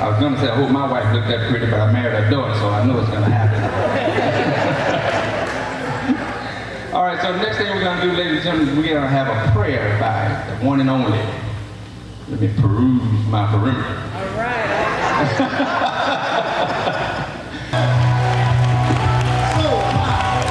I was going to say, I hope my wife looked that pretty, but I married her daughter, so I know it's going to happen. All right, so the next thing we're going to do, ladies and gentlemen, we're going to have a prayer by the one and only. Let me peruse my perimeter. All right. Soul power.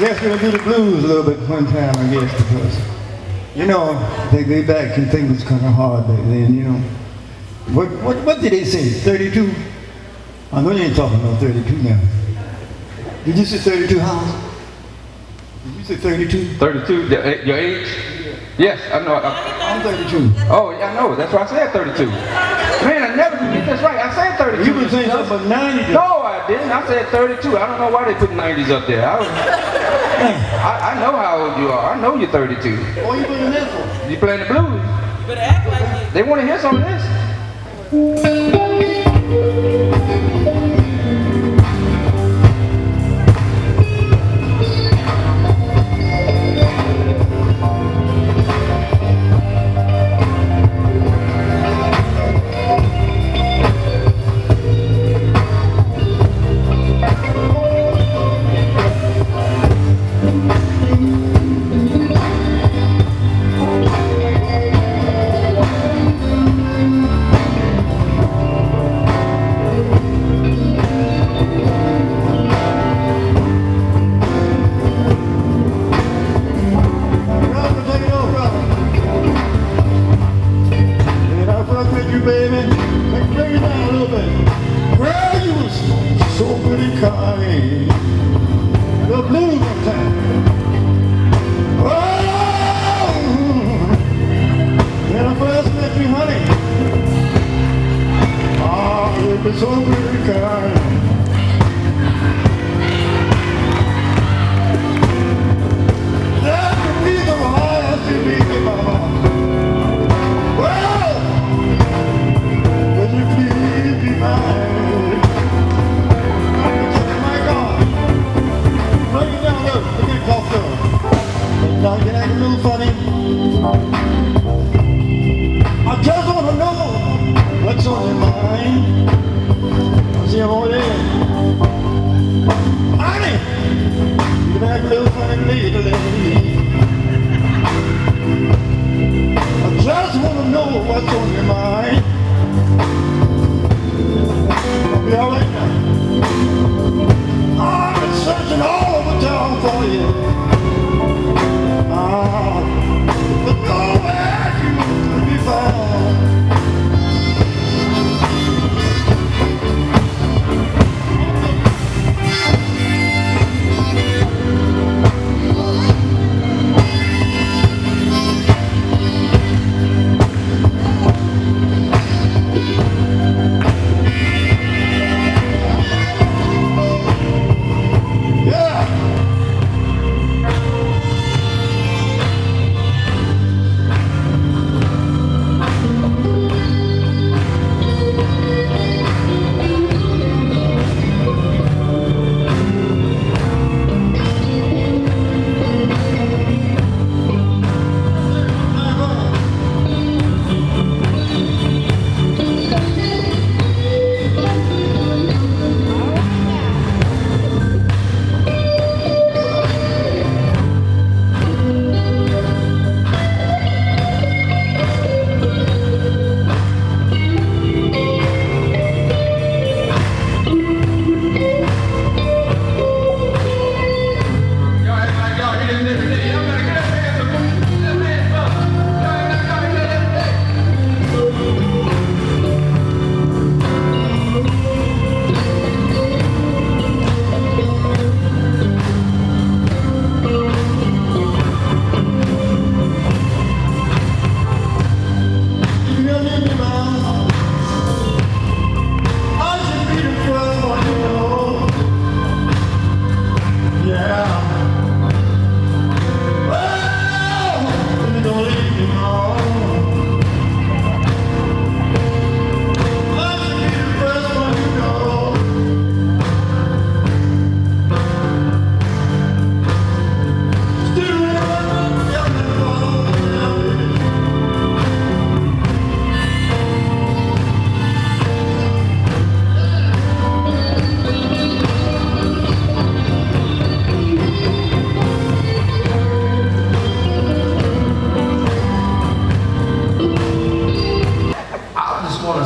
guess we'll do the blues a little bit one time, I guess, because, you know, they back and think it was kind of hard back then, you know. What did they say, 32? I know you ain't talking about 32 now. Did you say 32 house? Did you say 32? 32, your age? Yes, I know. I'm 32. Oh, yeah, I know. That's why I said 32. Man, I never did get this right. I said 32. You were saying something about 90. No, I didn't. I said 32. I don't know why they put 90s up there. I know how old you are. I know you're 32. What are you playing this for? You playing the blues? You better act like it. They want to hear some of this.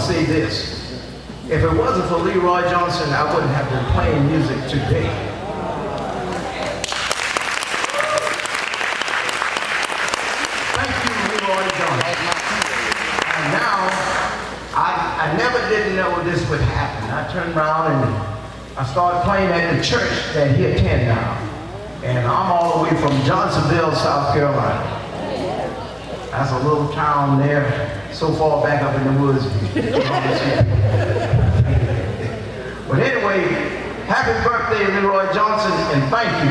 say this. If it wasn't for Leroy Johnson, I wouldn't have been playing music today. really didn't know this would happen. I turned around and I started playing at the church that he attended now. And I'm all the way from Johnsonville, South Carolina. That's a little town there, so far back up in the woods. But anyway, happy birthday, Leroy Johnson, and thank you.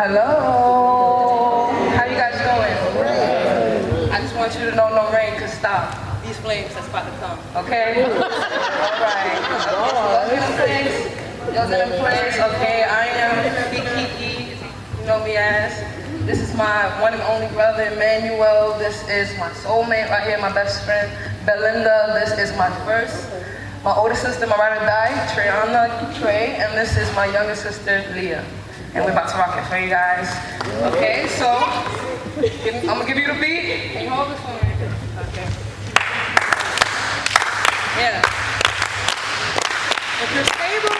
Hello. How you guys doing? I just want you to know no rain can stop these flames that's about to come. Okay? Alright. Y'all in place? Y'all in place? Okay, I am Kiki. You know me as. This is my one and only brother, Emmanuel. This is my soulmate right here, my best friend, Belinda. This is my first. My older sister, my ride or die, Trey, and this is my younger sister, Leah. And we're about to rock it for you guys. Okay, so I'm gonna give you the beat. Can you hold this for me? Okay. Yeah. If you're stable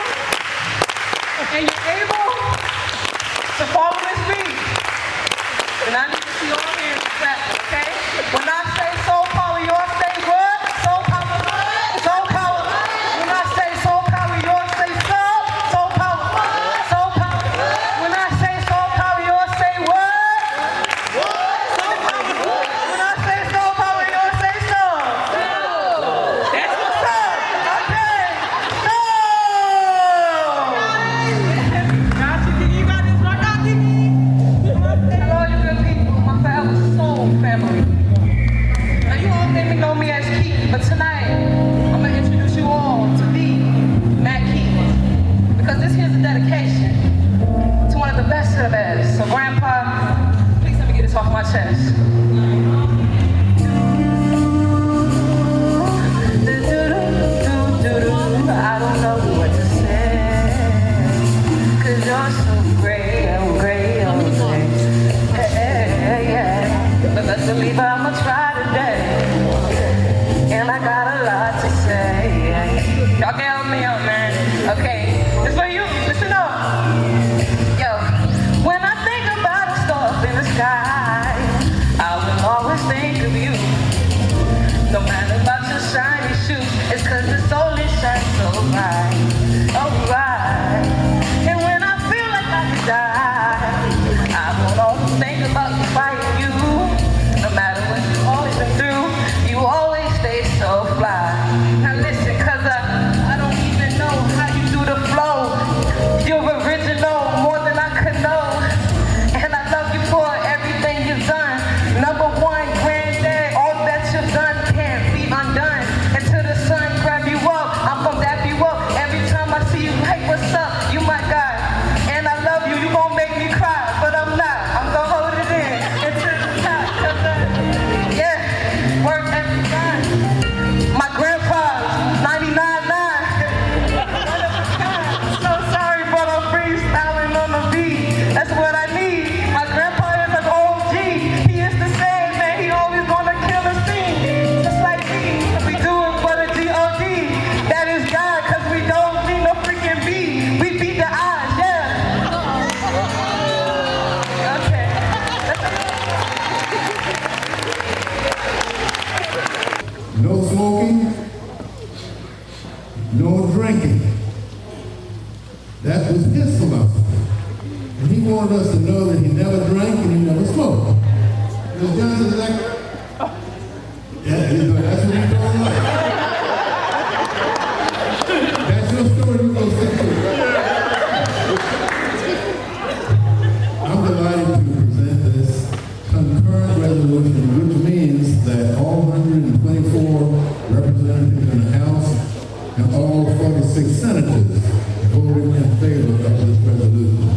and you're able to follow this beat, then I need to see all hands clapping, okay? When I say soul power, yours say what? Soul power. Soul power. When I say soul power, yours say soul. Soul power. Soul power. When I say soul power, yours say what? Soul power. When I say soul power, yours say soul. That's what's up. Okay. Soul. Got you, Kiki. You got this right now, Kiki. Hello, you good people. My forever soul family. Now you all maybe know me as Kiki, but tonight I'm gonna introduce you all to the Matt Kiki, because this here's a dedication to one of the best of the best. So Grandpa, please let me get this off my chest. I don't know what to say, 'cause you're so great, oh great, oh great. Yeah. But best believe I'ma try today, and I got a lot to say. Y'all can help me out, man. Okay, this for you. Listen up. Yo, when I think about the stuff in the sky, I will always think of you. No matter about your shiny shoes, it's 'cause the soul is shine so bright, oh right. And when I feel like I could die, I won't always think about fighting you. No matter what you've always been through, you always stay so fly. Now listen, 'cause I don't even know how you do the flow. You're original, more than I could know. And I love you for everything you've done. Number one, granddad, all that you've done can't be undone. Until the sun grab you up, I'm gonna dap you up. Every time I see you, like, what's up? Yeah, that's what you don't like. That's your story, you're going to stick to it. I'm delighted to present this concurrent resolution, which means that all 124 representatives in the House and all 46 senators voted in favor of this resolution.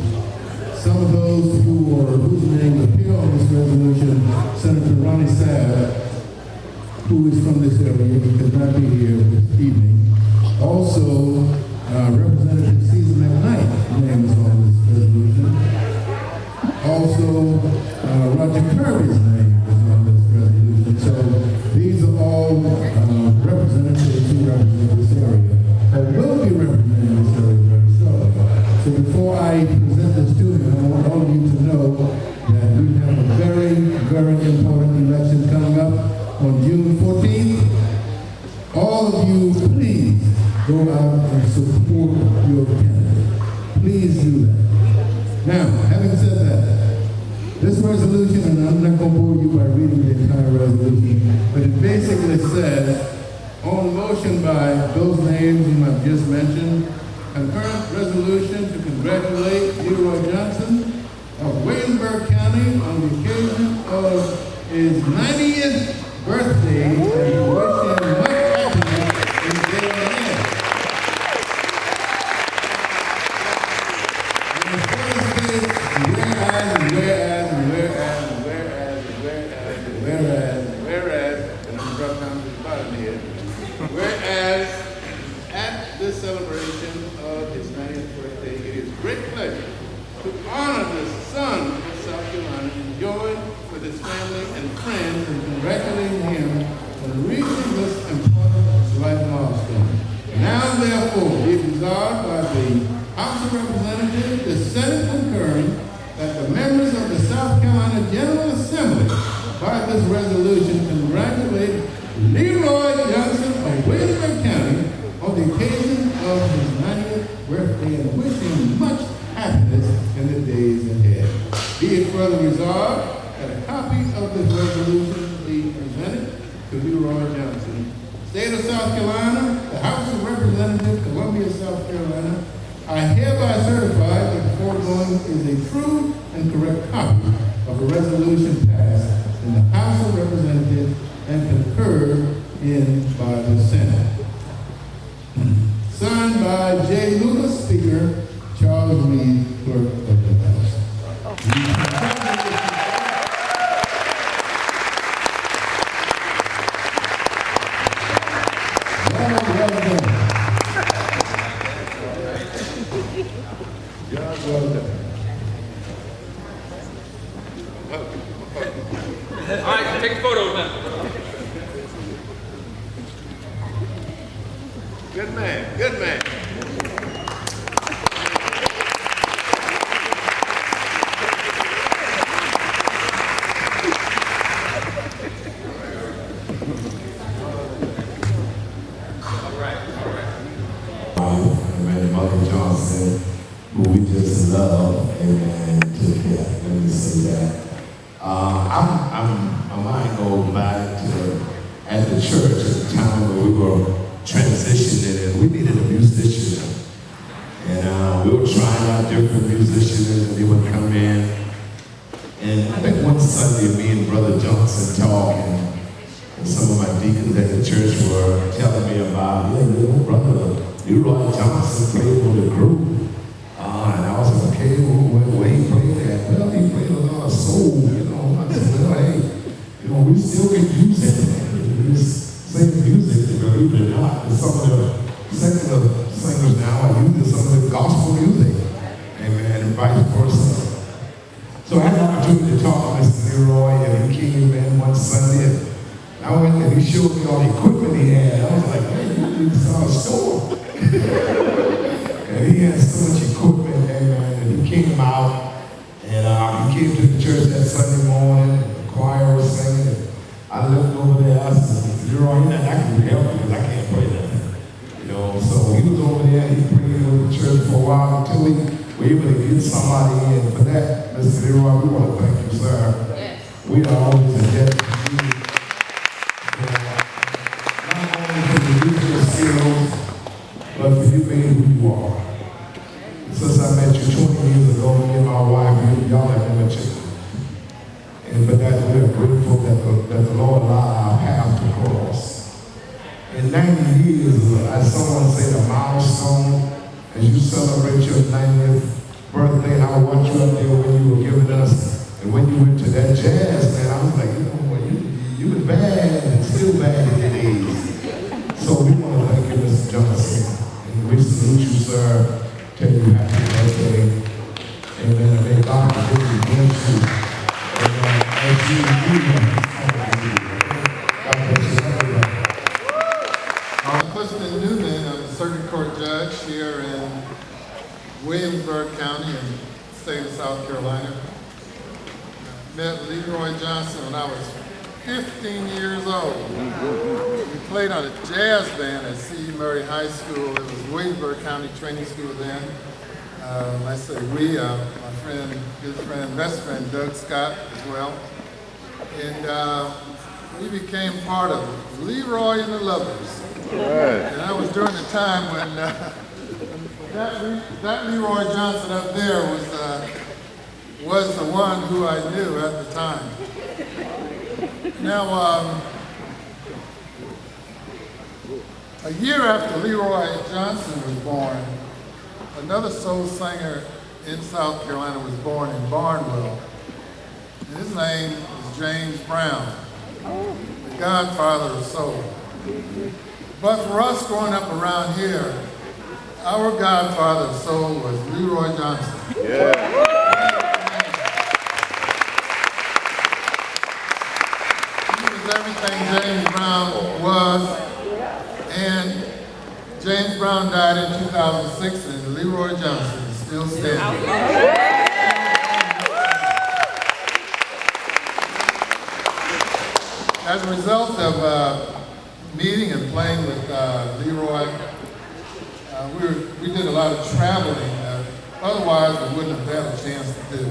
Some of those whose names appear on this resolution, Senator Ronnie Sabb, who is from this area, could not be here this evening. Also, Representative Caesar McKnight's name is on this resolution. Also, Roger Kirby's name is on this resolution. So these are all representatives who represent this area, or will be representing this area very shortly. So before I present this to you, I want all of you to know that we have a very, very important election coming up on June 14th. All of you, please go out and support your candidate. Please do that. Now, having said that, this resolution, and I'm not going to bore you by reading the entire resolution, but it basically says, on motion by those names whom I've just mentioned, concurrent resolution to congratulate Leroy Johnson of Williamsburg County on the occasion of his 90th birthday, and wish him much happiness in the day ahead. And the first is whereas, and I'm dropping down to the bottom here. Whereas at this celebration of his 90th birthday, it is great pleasure to honor the son of South Carolina and join with his family and friends in congratulating him on reaching this important life milestone. Now, therefore, be it resolved by the House of Representatives, the Senate concurring, that the members of the South Carolina General Assembly, by this resolution, congratulate Leroy Johnson of Williamsburg County on the occasion of his 90th birthday and wish him much happiness in the days ahead. Be it further resolved that a copy of this resolution be presented to Leroy Johnson. State of South Carolina, the House of Representatives, Columbia, South Carolina, I hereby certify that the foregoing is a true and correct copy of a resolution passed in the House of Representatives and concurred in by the Senate. Signed by J. Lucas, Speaker, Charles Reed, Clerk of the House. Well done. All right, take photos now. Good man, good man. Mother Johnson, who we just love, amen, took care. Let me say that. My mind goes back to at the church at the time where we were transitioning and we needed a musician. And we were trying out different musicians and they would come in. And I think one Sunday me and Brother Johnson talking, and some of my deacons at the church were telling me about, little brother Leroy Johnson played on the group. And I was like, okay, where he played at? Well, he played a lot of soul, I said, well, hey, we still can use it. Same music, believe it or not. And some of the secular singers now are using some of the gospel music. Amen, and vice versa. So I had an opportunity to talk to Mr. Leroy, and he came in one Sunday, and I went and he showed me all the equipment he had. I was like, hey, you need to start a store. And he had so much equipment, amen, and he came out, and he came to the church that Sunday morning, and the choir was singing, and I looked over there, I said, Leroy, I can help you because I can't play nothing. So he was over there, he prayed with the church for a while until we were able to get somebody in. For that, Mr. Leroy, we want to thank you, sir. Yes. We are always indebted to you. you celebrate your 90th birthday, I watched you up there when you were giving us, and when you went to that jazz, man, I was like, you know what, you was bad and still bad in your days. So we want to thank you, Mr. Johnson, and we salute you, sir. Tell you happy birthday. Amen. And may God continue to bless you. And as you do, God bless you, everybody. I'm Clifton Newman. I'm a circuit court judge here in Williamsburg County in the state of South Carolina. I met Leroy Johnson when I was 15 years old. We played on a jazz band at C.E. Murray High School. It was Williamsburg County Training School then. I say we, my friend, good friend, best friend, Doug Scott as well. And we became part of Leroy and the Lovers. Right. And that was during the time when that Leroy Johnson up there was the one who I knew at the time. Now, a year after Leroy Johnson was born, another soul singer in South Carolina was born in Barnwell. And his name is James Brown, the godfather of soul. But for us growing up around here, our godfather of soul was Leroy Johnson. Yeah. He was everything James Brown was, and James Brown died in 2006, and Leroy Johnson is still standing. As a result of meeting and playing with Leroy, we did a lot of traveling. Otherwise, we wouldn't have had a chance to do.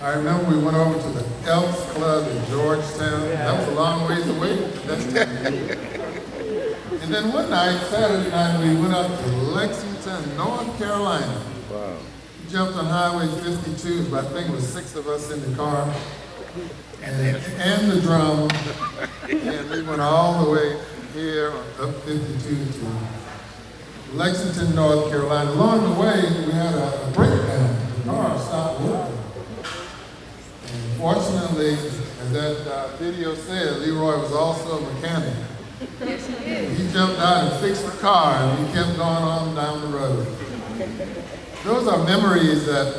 I remember we went over to the Elks Club in Georgetown. That was a long ways away. And then one night, Saturday night, we went up to Lexington, North Carolina. Wow. We jumped on Highway 52, but I think it was 6 of us in the car. And the drum. And we went all the way here up 52 to Lexington, North Carolina. Along the way, we had a breakdown. The car stopped working. And fortunately, as that video said, Leroy was also a mechanic. Yes, he did. He jumped out and fixed the car, and we kept going on down the road. Those are memories that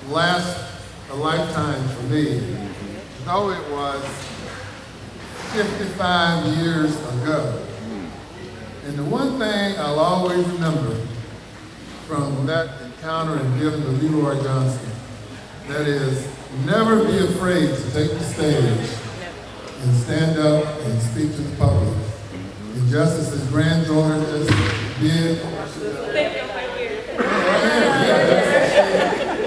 last a lifetime for me, though it was 55 years ago. And the one thing I'll always remember from that encounter and dealing with Leroy Johnson, that is, never be afraid to take the stage and stand up and speak to the public. And just as his granddaughter just did,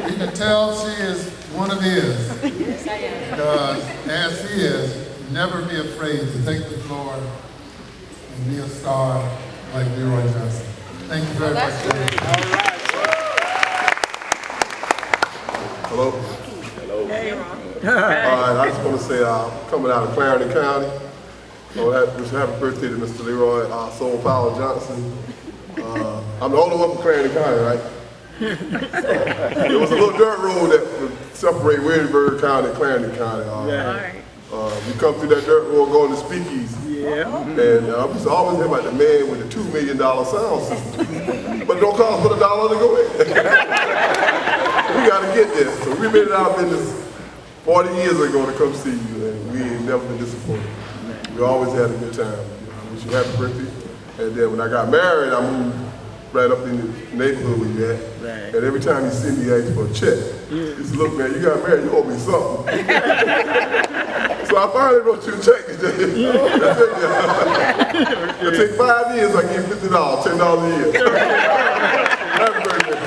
you can tell she is one of his. Because as he is, never be afraid to take the floor and be a star like Leroy Johnson. Thank you very much. Hello? Hello. Hey, Ron. All right, I just want to say I'm coming out of Clarendon County. Wish happy birthday to Mr. Leroy Soul Power Johnson. I'm the only one from Clarendon County, right? There was a little dirt road that would separate Williamsburg County and Clarendon County. You come through that dirt road going to Speakeasy. Yeah. And I was always hear about the man with the $2 million sound system. But it don't cost but $1 to go in. We got to get there. So we made it our business 40 years ago to come see you, and we ain't never been disappointed. We always had a good time. I wish you happy birthday. And then when I got married, I moved right up in the neighborhood where you at. Right. And every time you see me, you ask for a check. You said, look, man, you got married, you owe me something. So I finally wrote you a check today. It'll take 5 years, I give you $50, $10 a year. Happy birthday.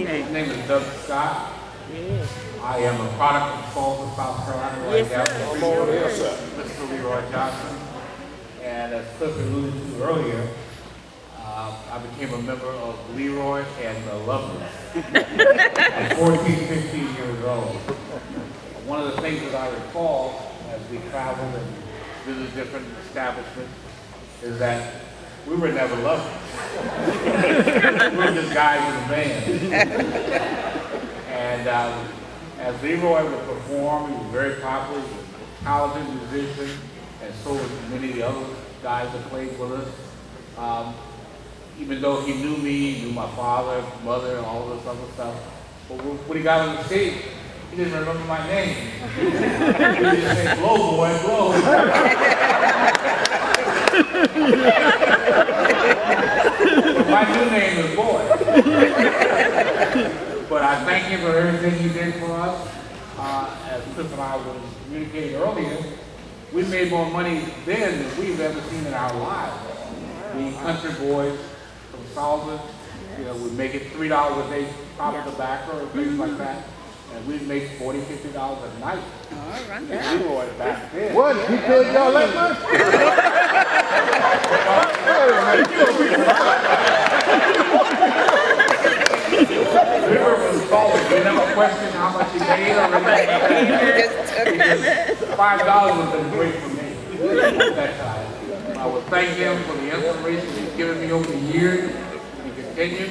My name is Doug Scott. I am a product of Tulsa, South Carolina, right down the street from Mr. Leroy Johnson. And as Cliff alluded to earlier, I became a member of Leroy and the Lovers at 14, 15 years old. One of the things that I recall as we traveled and visited different establishments is that we were never lovers. We were just guys in the band. And as Leroy would perform, he was very popular, he was a talented musician, and so was many of the other guys that played with us. Even though he knew me, he knew my father, mother, and all this other stuff. But when he got on the stage, he didn't remember my name. He just said, "Blow, boy, blow." But my new name is Boy. But I thank him for everything he did for us. As Chris and I were communicating earlier, we made more money then than we've ever seen in our lives. Being country boys from Salsa, we'd make it $3 a day, pop tobacco or things like that. And we'd make $40, $50 a night. All right. Leroy back then. What? He paid y'all that much? Leroy was falling. We never questioned how much he made or anything. $5 would have been great for me at that time. I would thank him for the inspiration he's given me over the years and continue.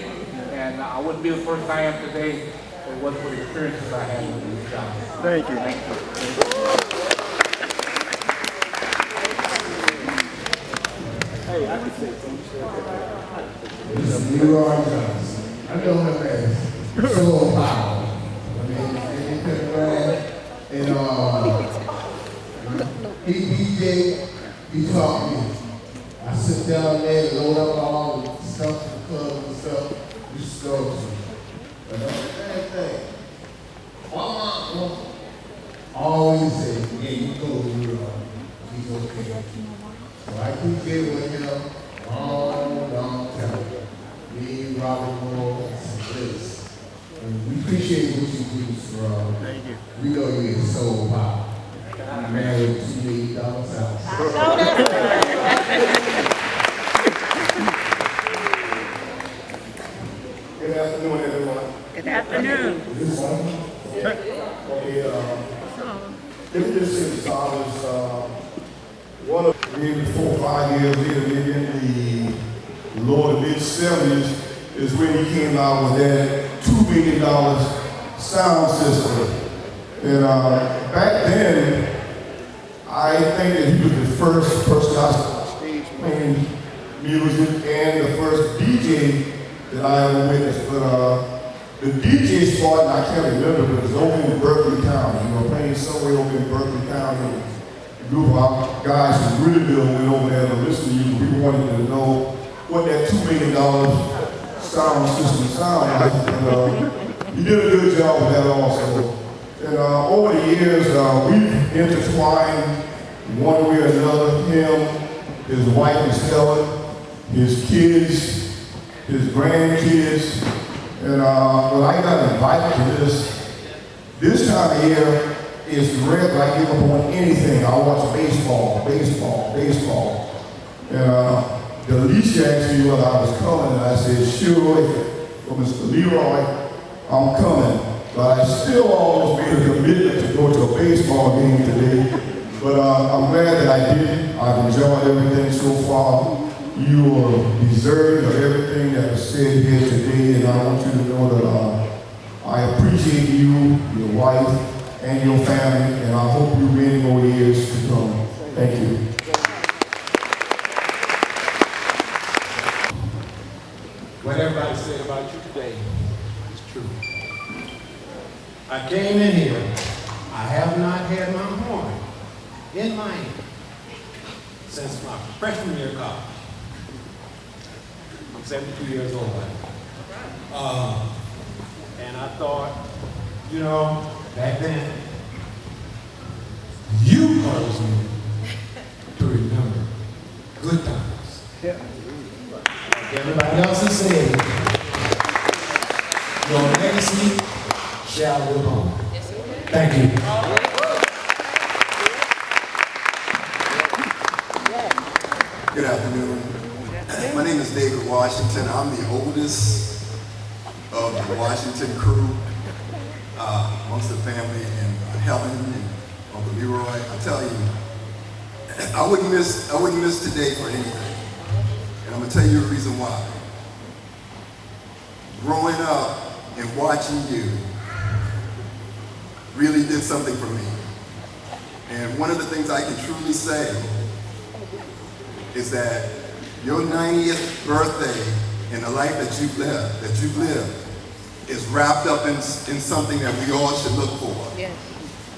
And I wouldn't be the person I am today if it wasn't for the experiences I had with these guys. Thank you. Thank you. Hey, I can say something. This is Leroy Johnson. I know him as Soul Power. I mean, he couldn't rap. And he BDay, he taught me. I sit down there and load up all the stuff, the clubs and stuff, just go to. But same thing. Mama always say, yeah, you go to Leroy. He's okay. So I keep getting with him long time. Me, Robert Moore, and Liz. And we appreciate what you do, Sir. Thank you. We know you're soul power. I'm married to $2 million house. Good afternoon, everyone. Good afternoon. This one? Okay, let me just say this, I was one of maybe 4 or 5 years later, maybe in the lower mid-70s, is when he came out with that $2 million sound system. And back then, I think that he was the first person I saw on stage playing music and the first DJ that I ever witnessed. But the DJ spot, I can't remember, but it was over in Berkeley County, playing somewhere over in Berkeley County. A group of our guys from Ridgeville went over there to listen to you. We wanted to know what that $2 million sound system sounded like. And you did a good job with that also. And over the years, we've intertwined one way or another. Him, his wife, Miss Helen, his kids, his grandkids. And when I got invited to this time of year is rare that I give up on anything. I watch baseball. And the least asked me whether I was coming, and I said, sure, for Mr. Leroy, I'm coming. But I still almost made a commitment to go to a baseball game today. But I'm glad that I did. I've enjoyed everything so far. You are deserving of everything that was said here today, and I want you to know that I appreciate you, your wife, and your family, and I hope you many more years to come. Thank you. What everybody said about you today is true. I came in here, I have not had my horn in my hand since my freshman year of college. I'm 72 years old now. And I thought, back then, you caused me to remember good times. Yeah. Like everybody else has said, your legacy shall live on. Thank you. Good afternoon. My name is David Washington. I'm the oldest of the Washington crew amongst the family, and Helen and Uncle Leroy. I tell you, I wouldn't miss today for anything. And I'm going to tell you the reason why. Growing up and watching you really did something for me. And one of the things I can truly say is that your 90th birthday and the life that you've lived, is wrapped up in something that we all should look for. Yes.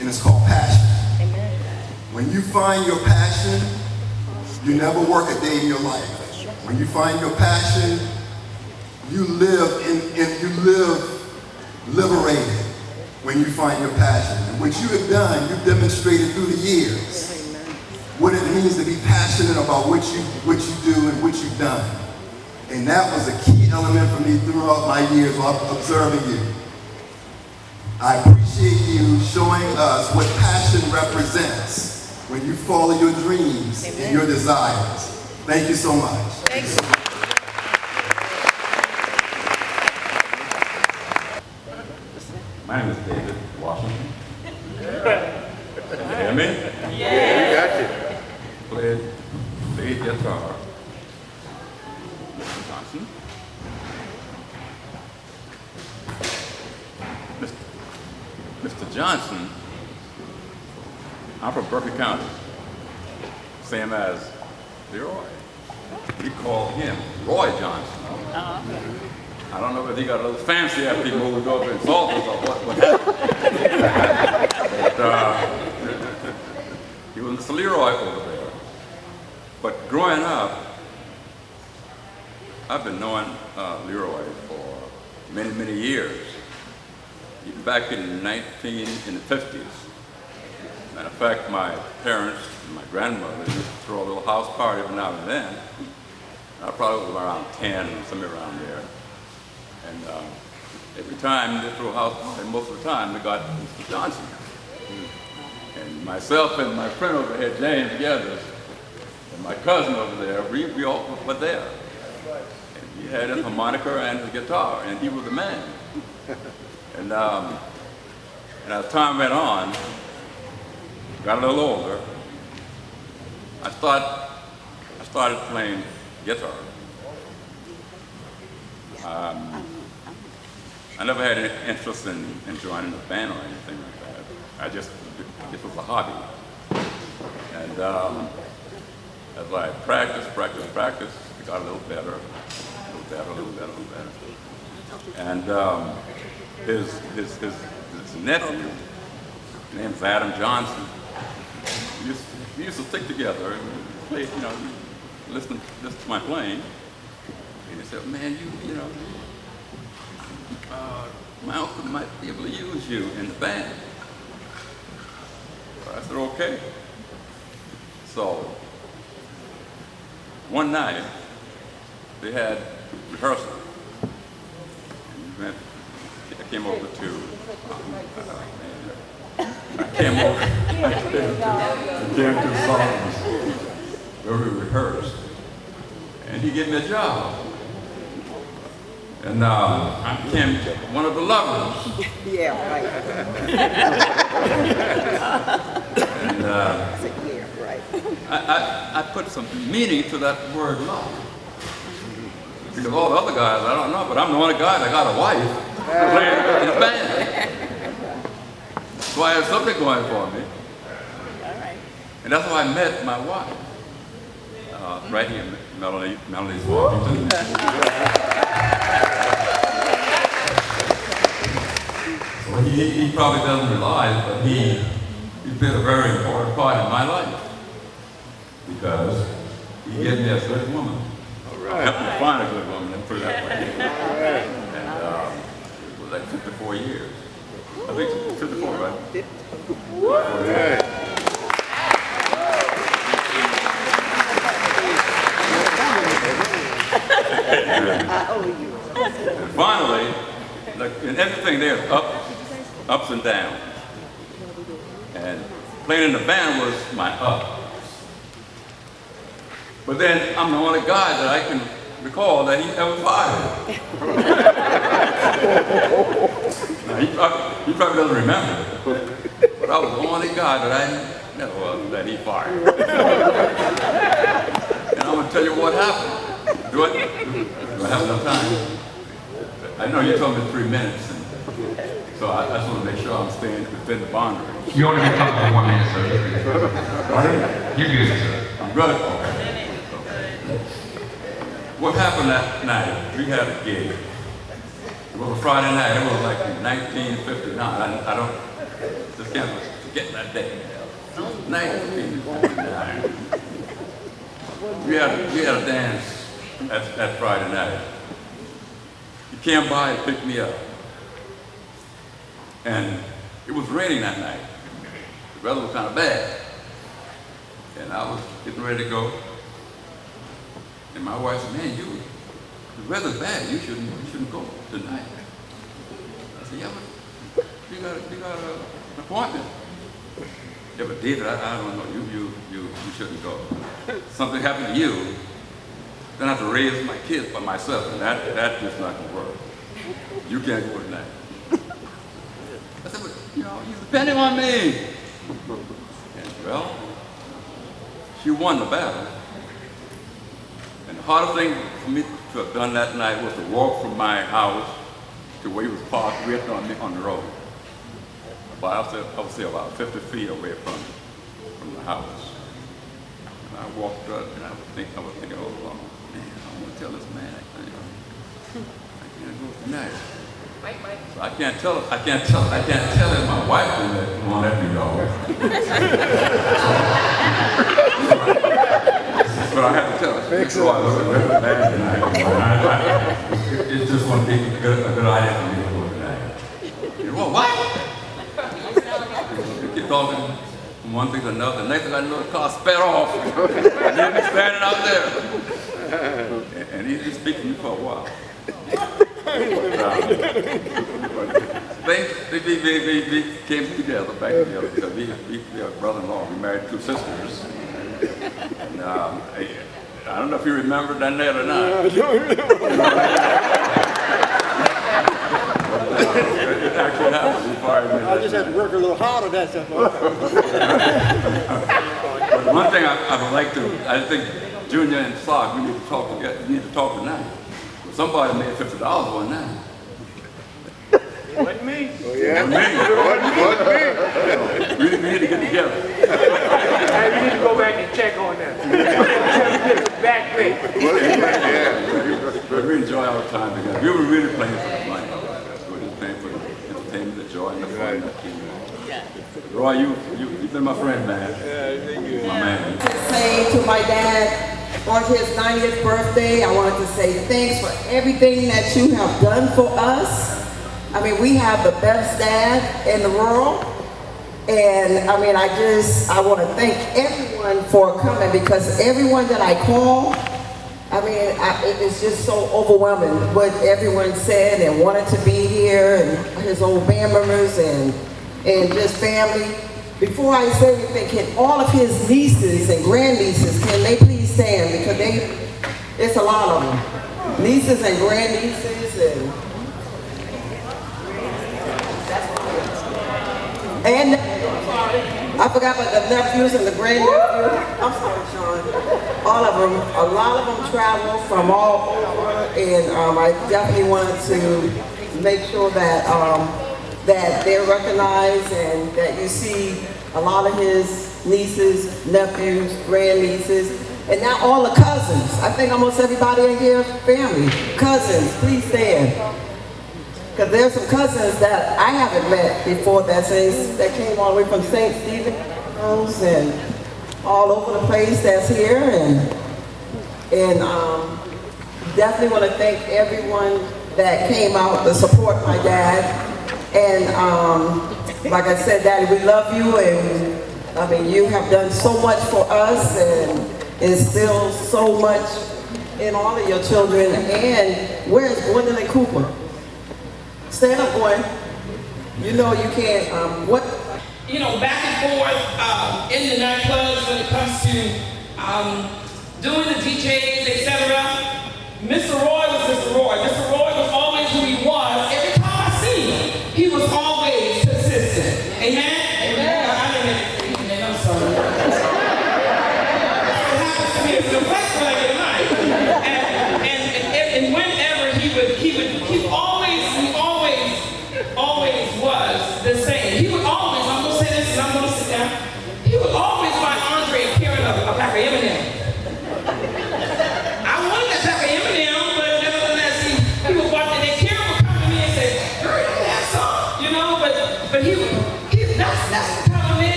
And it's called passion. Amen. When you find your passion, you never work a day in your life. When you find your passion, you live liberated when you find your passion. And what you have done, you've demonstrated through the years what it means to be passionate about what you do and what you've done. And that was a key element for me throughout my years of observing you. I appreciate you showing us what passion represents when you follow your dreams and your desires. Thank you so much. Thank you. My name is David Washington. Can you hear me? Yeah. Played guitar. Mr. Johnson. Mr. Johnson, I'm from Berkeley County, same as Leroy. We call him Roy Johnson. I don't know if he got a little fancy after he moved over in Salford or what happened. But he was Mr. Leroy over there. But growing up, I've been knowing Leroy for many, many years. Even back in the 50s. Matter of fact, my parents and my grandmother used to throw a little house party every now and then. I probably was around 10, somewhere around there. And every time they threw a house party, most of the time they got Mr. Johnson. And myself and my friend over here, James together, and my cousin over there, we all were there. And he had a harmonica and a guitar, and he was the man. And as time went on, got a little older, I started playing guitar. I never had any interest in joining a band or anything like that. This was a hobby. And as I practiced, it got a little better. And his nephew, his name's Adam Johnson, we used to stick together and play, listen to my playing. And he said, man, my uncle might be able to use you in the band. So I said, okay. So one night, they had rehearsal. And I came over to songs where we rehearsed. And he gave me a job. And I became one of the lovers. Yeah, right. And Yeah, right. I put some meaning to that word love. Because all the other guys, I don't know, but I'm the only guy that got a wife playing in a band. So I had something going for me. And that's how I met my wife. Right here, Melody's Washington. So he probably doesn't realize, but he played a very important part in my life. Because he gave me a good woman. Helped me find a good woman, and put it that way. And it was like 54 years. I think it's 54, right? 54 years. And finally, in everything there's ups and downs. And playing in the band was my up. But then I'm the only guy that I can recall that he ever fired. Now, he probably doesn't remember, but I was the only guy that I never that he fired. And I'm gonna tell you what happened. Do I have enough time? I know you told me 3 minutes, and so I just want to make sure I'm staying within the boundaries. You only been talking for 1 minute, sir. You're good, sir. I'm good. Okay. What happened that night? We had a gig. It was a Friday night. It was like 1959. I don't just can't forget that day. 1959. We had a dance at Friday night. He came by and picked me up. And it was raining that night. The weather was kind of bad. And I was getting ready to go. And my wife said, man, the weather's bad. You shouldn't go tonight. I said, yeah, but you got an appointment. Yeah, but David, I don't know. You shouldn't go. Something happened to you. Then I have to raise my kids by myself, and that's just not gonna work. You can't go tonight. I said, but you're depending on me. And well, she won the battle. And the hardest thing for me to have done that night was to walk from my house to where he was parked right on the road. But I would say about 50 feet away from the house. And I walked up and I was thinking, oh, man, I want to tell this man, I can't go tonight. So I can't tell him my wife won't let me go. But I have to tell her. It's just one thing, a good idea for me to go tonight. You know, what? You keep talking from one thing to another. The next thing I know, the car sped off. And then he's standing out there. And he didn't speak to me for a while. They came together, back together, because we are brother-in-law. We married 2 sisters. And I don't know if you remember that night or not. It actually happened before I I just had to work a little harder that time. But one thing I would like to, I think Junior and Sock, we need to talk together. We need to talk tonight. Somebody made $50 one night. It wasn't me. Oh, yeah. It wasn't me. We need to get together. Hey, we need to go back and check on that. Back pay. But we enjoy our time together. We were really playing for the money. We were just playing for the entertainment, the joy, and the fun that came in. Roy, you've been my friend, man. Yeah, thank you. My man. To say to my dad on his 90th birthday, I wanted to say thanks for everything that you have done for us. I mean, we have the best dad in the world. And I mean, I want to thank everyone for coming, because everyone that I call, I mean, it's just so overwhelming what everyone said and wanted to be here, and his old band members and just family. Before I say anything, can all of his nieces and grandnieces, can they please stand? Because it's a lot of them. Nieces and grandnieces and I forgot about the nephews and the grandnephews. I'm sorry, Sean. All of them, a lot of them travel from all over, and I definitely wanted to make sure that that they're recognized and that you see a lot of his nieces, nephews, grandnieces, and now all the cousins. I think almost everybody in here is family. Cousins, please stand. Because there's some cousins that I haven't met before that came all the way from St. Stephen's and all over the place that's here, and definitely want to thank everyone that came out to support my dad. And like I said, Daddy, we love you, and I mean, you have done so much for us and instilled so much in all of your children. And where's Gwendolyn Cooper? Stand up, boy. You know you can't, what? You know, back and forth in the nightclubs when it comes to doing the DJs, etc. Mr. Roy was Mr. Roy. Mr. Roy was always who he was. Every time I see him, he was always consistent. Amen? Amen. I didn't amen. I'm sorry. That's what happens to me. It's the flex when I get night. And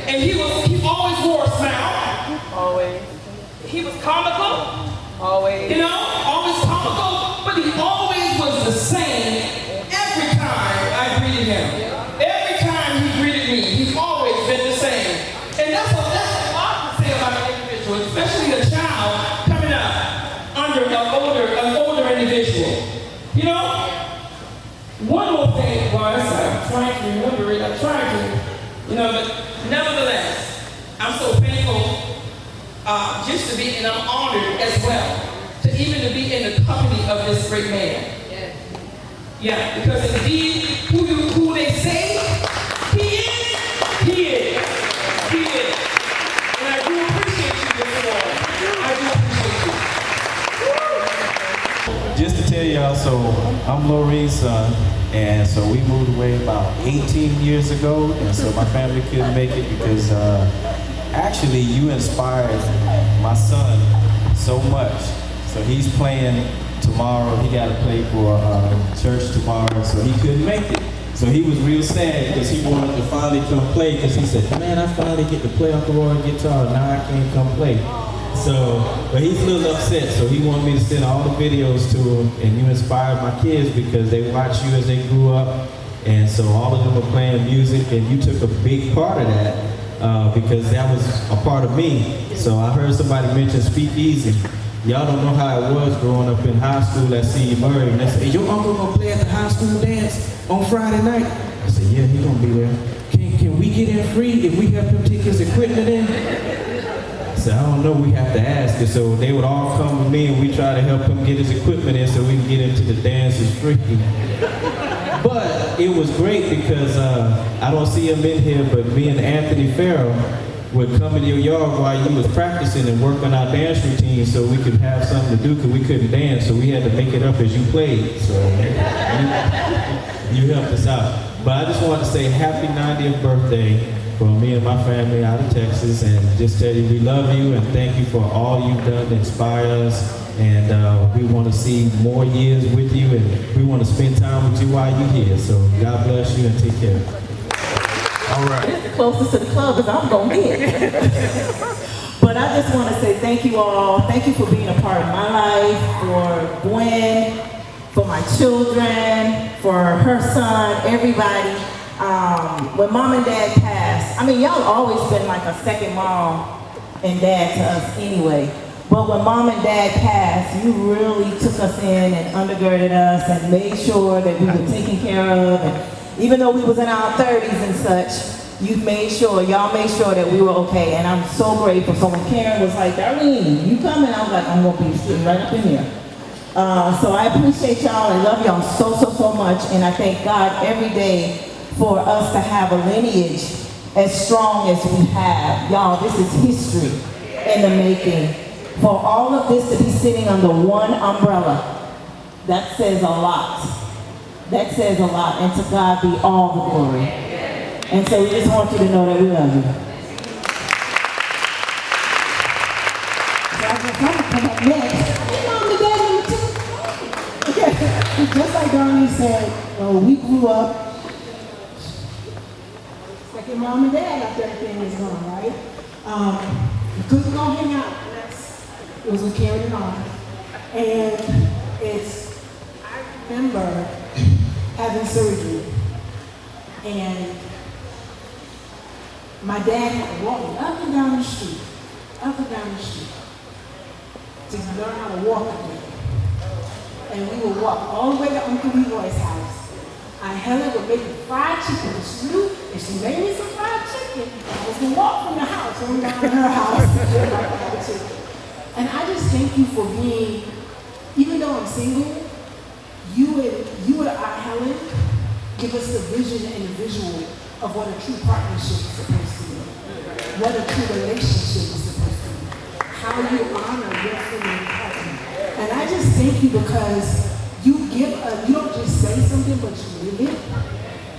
And he always wore a smile. Always. He was comical. Always. You know, always comical, but he always was the same every time I greeted him. Every time he greeted me, he's always been the same. And that's a lot to say about an individual, especially a child coming up under an older individual. You know? One more thing was, I'm trying to remember it, I'm trying to, you know, but nevertheless, I'm so thankful just to be, and I'm honored as well, to even to be in the company of this great man. Yeah, because indeed, who they say he is, he is. He is. And I do appreciate you this morning. I do appreciate you. Just to tell y'all, so I'm Lorraine's son, and so we moved away about 18 years ago, and so my family couldn't make it because actually you inspired my son so much. So he's playing tomorrow. He got to play for church tomorrow, so he couldn't make it. So he was real sad because he wanted to finally come play because he said, man, I finally get to play on the Roy guitar, now I can't come play. So, but he's a little upset, so he wanted me to send all the videos to him, and you inspired my kids because they watched you as they grew up, and so all of them were playing music, and you took a big part of that because that was a part of me. So I heard somebody mention Speakeasy. Y'all don't know how it was growing up in high school at C.E. Murray, and they said, hey, your uncle gonna play at the high school dance on Friday night? I said, yeah, he gonna be there. Can we get in free if we help him take his equipment in? So I don't know, we have to ask it. So they would all come with me and we try to help him get his equipment in so we can get into the dances free. But it was great because I don't see him in here, but me and Anthony Farrell would come in your yard while you was practicing and work on our dance routine so we could have something to do because we couldn't dance, so we had to make it up as you played. So you helped us out. But I just wanted to say happy 90th birthday from me and my family out of Texas, and just tell you we love you and thank you for all you've done to inspire us, and we want to see more years with you, and we want to spend time with you while you're here. So God bless you and take care. All right. It's the closest to the club as I'm going to get. But I just want to say thank you all. Thank you for being a part of my life, for Gwen, for my children, for her son, everybody. When mom and dad passed, I mean, y'all always been like a second mom and dad to us anyway. But when mom and dad passed, you really took us in and undergirded us and made sure that we were taken care of. And even though we was in our 30s and such, y'all made sure that we were okay. And I'm so grateful. So when Karen was like, Darlene, you coming? I was like, I'm going to be sitting right up in here. So I appreciate y'all and love y'all so, so, so much. And I thank God every day for us to have a lineage as strong as we have. Y'all, this is history in the making. For all of this to be sitting under one umbrella, that says a lot. That says a lot, and to God be all the glory. And so we just want you to know that we love you. So I'm going to come up next. Mom and Dad, number 2. Okay, just like Darlene said, we grew up second mom and dad after everything was gone, right? We couldn't go hang out. It was with Karen and on. And I remember having surgery. And my dad had to walk me up and down the street, to learn how to walk again. And we would walk all the way to Uncle Leroy's house. Aunt Helen would make me fried chicken. She knew if she made me some fried chicken, I was going to walk from the house, going down to her house and get my fried chicken. And I just thank you for being, even though I'm single, you and Aunt Helen give us the vision and the visual of what a true partnership is supposed to be, what a true relationship is supposed to be, how you honor your feminine partner. And I just thank you because you don't just say something, but you live it.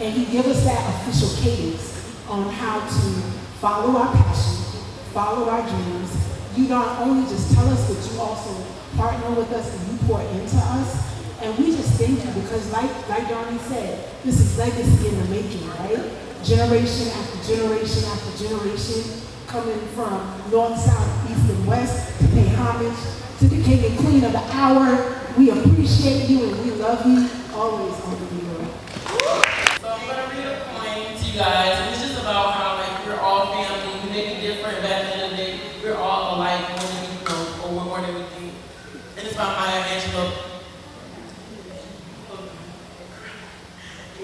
And you give us that official cadence on how to follow our passion, follow our dreams. You not only just tell us, but you also partner with us and you pour into us. And we just thank you because like Darlene said, this is legacy in the making, right? Generation after generation after generation coming from north, south, east, and west to pay homage to the king and queen of the hour. We appreciate you and we love you always, Uncle Leroy. So I'm going to read a poem to you guys, and it's just about how like we're all family. We may be different, but at the end of the day, we're all alike more than we know, or we're more than we think. And it's about Maya Angelou.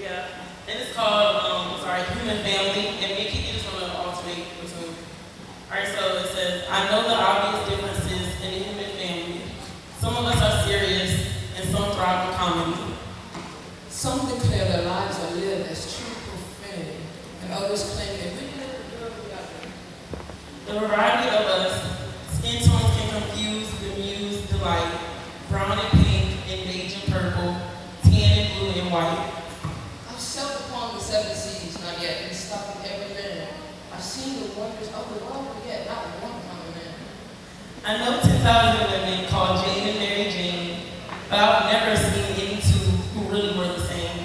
Yeah, and it's called, Human Family, and me and Kiki just want to alternate between. Alright, so it says, I know the obvious differences in the human family. Some of us are serious, and some thrive in comedy. Some declare their lives are lived as true profanity, and others claim they really live the The variety of us, skin tones can confuse, bemuse, delight, brown and pink, and beige and purple, tan and blue and white. I've sailed upon the seven seas, not yet been stopped in every land. I've seen the wonders of the world, but yet not one common man. I know 10,000 women called Jane and Mary Jane, but I've never seen any two who really were the same.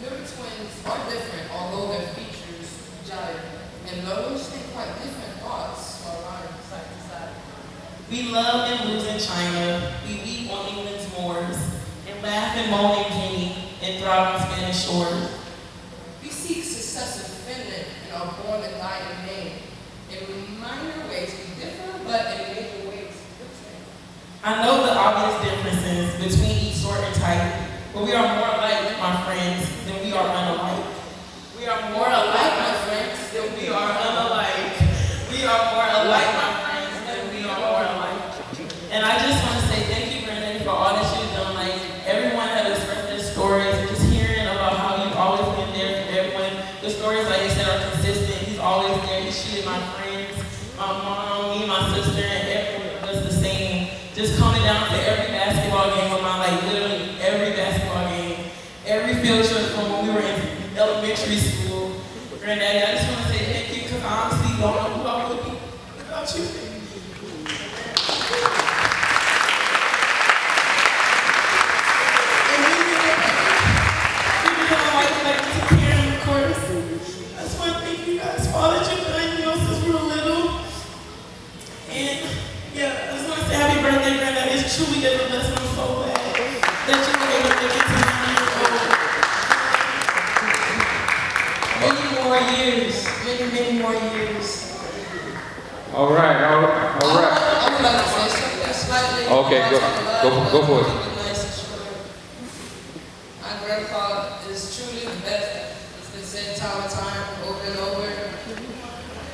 Mirror twins are different, although their features jive, and lovers think quite different thoughts while lying side to side. We love and lose in China, we weep on England's moors, and laugh and moan in Guinea, and thrive on Spanish shores. We seek success in Finland and are born and die in Maine. In minor ways we differ, but in major ways we're the same. I know the obvious differences between each sort and type, but we are more alike, my friends, than we are unalike. We are more alike, my friends, than we are unalike. We are more alike, my friends, than we are more alike. And I just want to say thank you, Brandon, for all that you've done. Like, everyone has expressed their stories, and just hearing about how you've always been there for everyone. The stories, like you said, are consistent. He's always there. He treated my friends, my mom, me, my sister, and everyone was the same. Just coming down to every basketball game of my life, literally every basketball game, every field trip from when we were in elementary school. Granddaddy, I just want to say thank you because I honestly don't know who I would be without you. Truly is a blessing. I'm so glad that you were able to get to 9 years old. Many more years. All right. I would like to say something slightly. Okay, go for it. My grandpa is truly the best. It's been said time and time, over and over.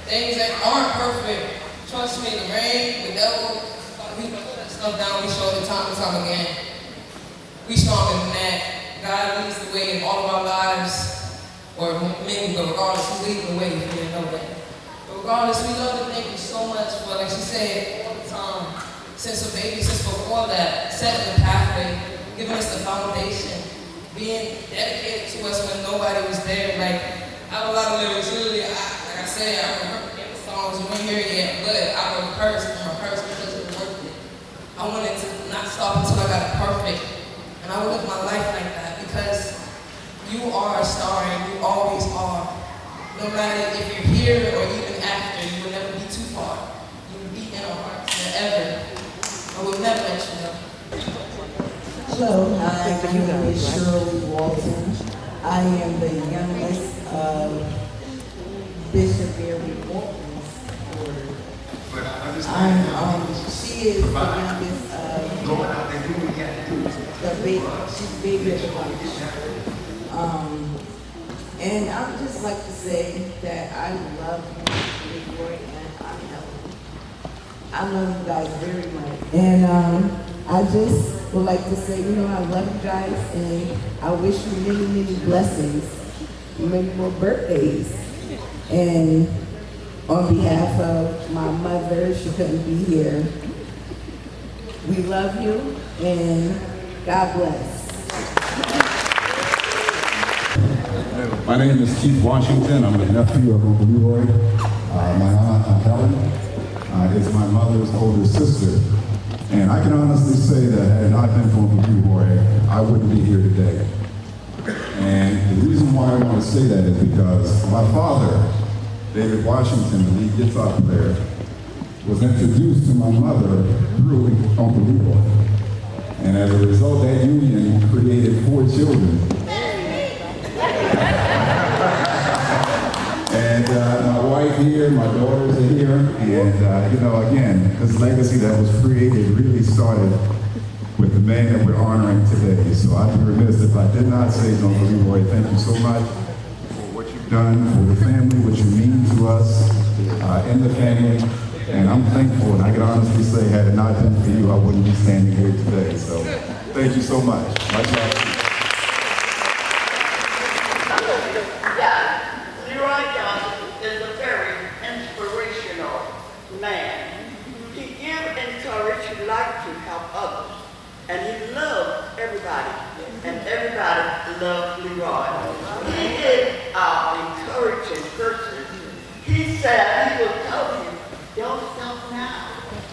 Things that aren't perfect. Trust me, the rain, the devil, we put that stuff down, we show it time and time again. We stronger than that. God leads the way in all of our lives, or many, but regardless, He's leading the way if you didn't know that. But regardless, we love to thank you so much for, like she said, all the time, since a baby, since before that, setting the pathway, giving us the foundation, being dedicated to us when nobody was there. Like, I have a lot of lyrics, literally, like I said, I remember songs, we weren't here yet, but I wrote curse because it was worth it. I wanted to not stop until I got it perfect. And I would live my life like that because you are a star and you always are. No matter if you're here or even after, you will never be too far. You will be in our hearts forever. I will never let you know. Hello, hi, my name is Shirley Walton. I am the youngest of Bishop Mary Walton's daughter. She is the youngest she's baby at the bunch. And I would just like to say that I love you, Leroy, and I love you guys very much. And I just would like to say, I love you guys, and I wish you many, many blessings, many more birthdays. And on behalf of my mother, she couldn't be here, we love you, and God bless. My name is Keith Washington. I'm the nephew of Uncle Leroy. My aunt, Helen, is my mother's older sister. And I can honestly say that had it not been for Uncle Leroy, I wouldn't be here today. And the reason why I want to say that is because my father, David Washington, the lead guitar player, was introduced to my mother through Uncle Leroy. And as a result, that union created 4 children. And my wife here, my daughters are here, and you know, again, this legacy that was created really started with the man that we're honoring today. So I'd be remiss if I did not say, Uncle Leroy, thank you so much for what you've done for the family, what you mean to us in the family. And I'm thankful, and I can honestly say, had it not been for you, I wouldn't be standing here today. So thank you so much. Much love to you. Yeah, Leroy Johnson is a very inspirational man. He gives encouragement, he likes to help others, and he loves everybody, and everybody loves Leroy. He is our encouraging person. He said he will tell you, don't stop now.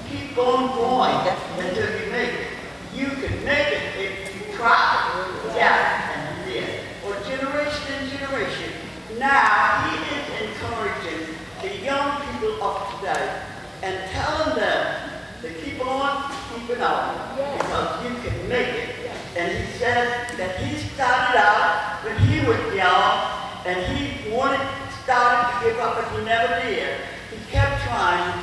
Keep on going until you make it. You can make it if you try. Yeah, and you did. For generation and generation. Now he is encouraging the young people of today and telling them to keep on keeping on because you can make it. And he said that he started out when he was young and he started to give up, but he never did. He kept trying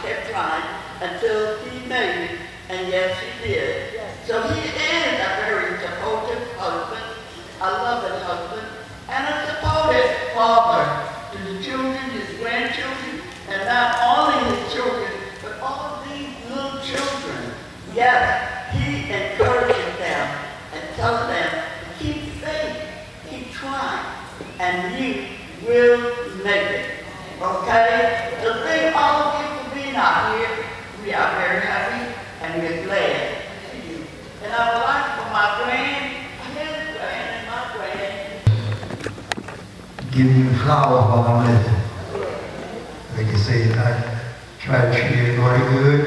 until he made it, and yes, he did. So he is a very supportive husband, a loving husband, and a supportive father to the children, his grandchildren, and not only his children, but all of these little children. Yes, he encourages them and tells them to keep faith, keep trying, and you will make it. Okay? So thank all of you for being out here. We are very happy and we're glad to you. And I would like for his grand, and my grand, give you flowers while I'm living. Like you say, I try to treat everybody good.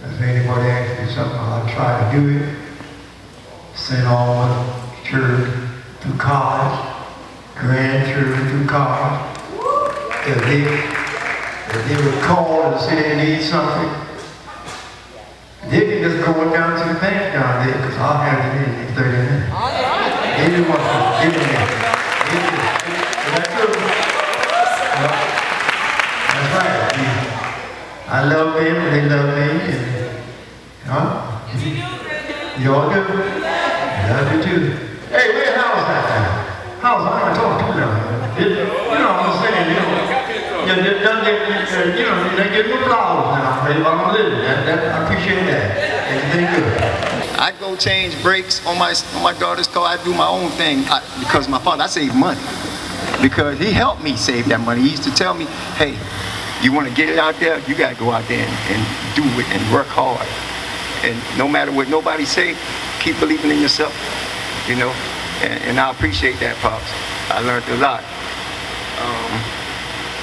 If anybody asks me something, I'll try to do it. Send all my children through college, grandchildren through college. If they would call and say they need something, they can just go down to the bank down there because I'll have it in 30 minutes. They didn't want to give me that. Is that true? Well, that's right. I love them and they love me. And, huh? You all do? I love you too. Hey, where's Howard's at now? How's I'm going to talk to you now? You know what I'm saying? They get me flowers now, baby. I'm living. I appreciate that. Everything good. I go change brakes on my daughter's car. I do my own thing because my father, I save money. Because he helped me save that money. He used to tell me, hey, you want to get it out there, you got to go out there and do it and work hard. And no matter what nobody say, keep believing in yourself, you know. And I appreciate that, Pops. I learned a lot.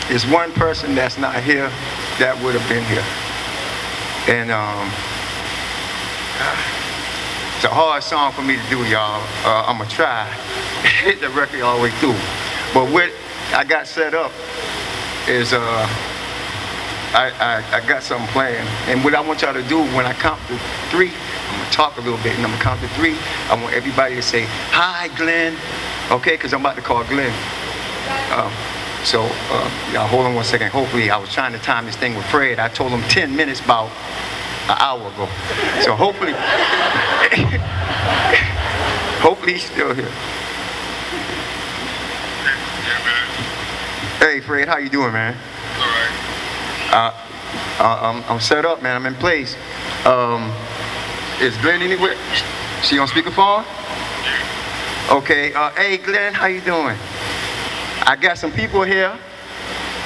There's one person that's not here that would have been here. And it's a hard song for me to do, y'all. I'm going to try. Hit the record all the way through. But what I got set up is I got something planned. And what I want y'all to do when I count to 3, I'm going to talk a little bit, and I'm going to count to 3. I want everybody to say, hi, Glenn. Okay, because I'm about to call Glenn. So, y'all hold on one second. Hopefully, I was trying to time this thing with Fred. I told him 10 minutes about an hour ago. So hopefully, hopefully he's still here. Hey, Fred, how you doing, man? All right. I'm set up, man. I'm in place. Is Glenn anywhere? She on speakerphone? Okay. Hey, Glenn, how you doing? I got some people here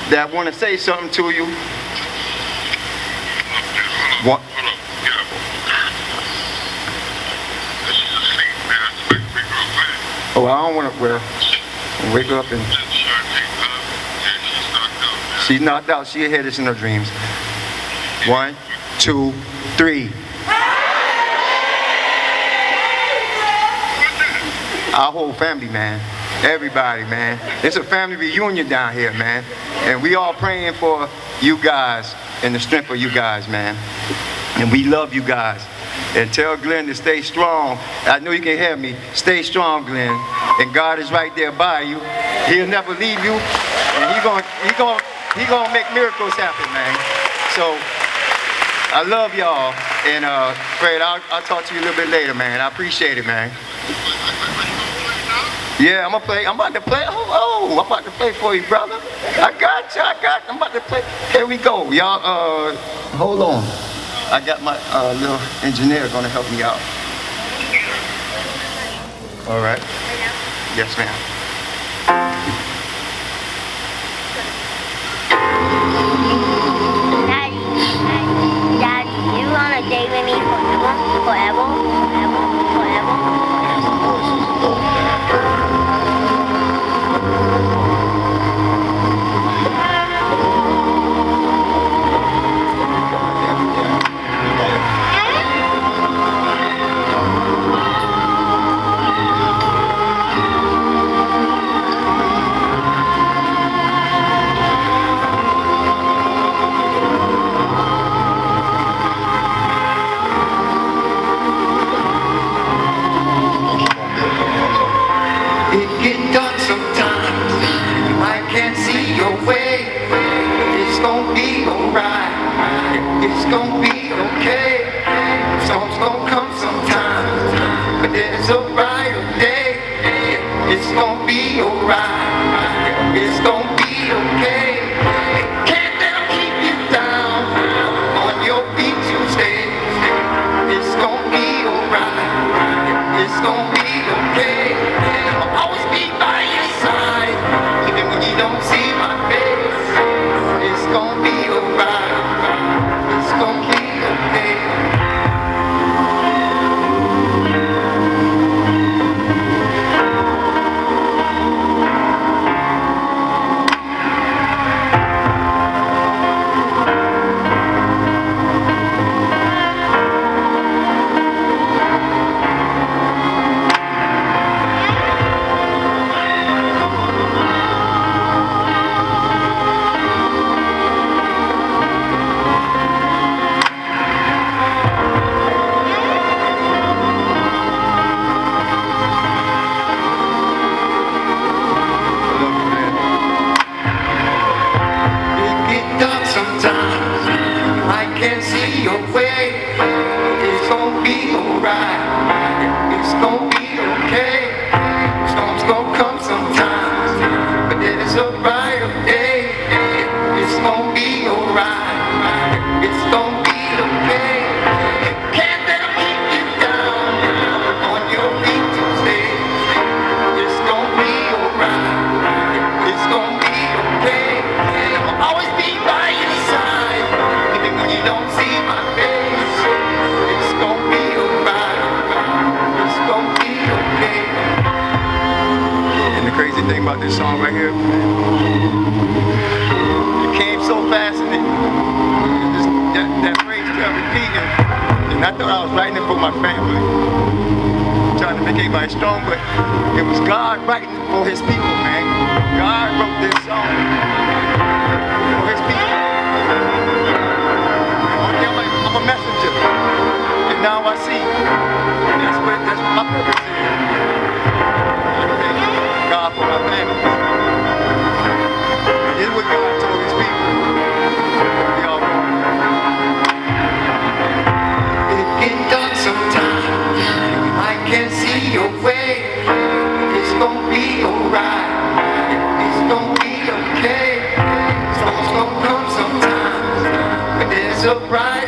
that want to say something to you. What? Oh, I don't want to, well, wake up and... She's knocked out. She had this in her dreams. 1, 2, 3. our whole family, man. Everybody, man. It's a family reunion down here, man. And we all praying for you guys and the strength of you guys, man. And we love you guys. And tell Glenn to stay strong. I know you can hear me. Stay strong, Glenn. And God is right there by you. He'll never leave you. And he gonna make miracles happen, man. So I love y'all. And Fred, I'll talk to you a little bit later, man. I appreciate it, man. Yeah, I'm about to play. Oh, I'm about to play for you, brother. I got you. I'm about to play. Here we go. Y'all, hold on. I got my little engineer gonna help me out. All right. Yes, ma'am. Daddy, you wanna date with me forever? It's gonna be okay. Storms gonna come sometimes, but there's a brighter day. It's gonna be alright. It's gonna be okay. Can't let them keep you down. On your feet you stay. It's gonna be alright. It's gonna be okay. I'll always be by your side, even when you don't see my face. It's gonna be alright. It's gonna be okay. About this song right here, it came so fast and that phrase kept repeating, and I thought I was writing it for my family, trying to make everybody strong, but it was God writing for his people, man. God wrote this song for his people. I'm a messenger, and now I see that's what my purpose is. God for my family. This is what God told his people. We all know. It get dark sometimes. I can't see your way. It's gonna be alright. It's gonna be okay. Storms gonna come sometimes, but there's a bright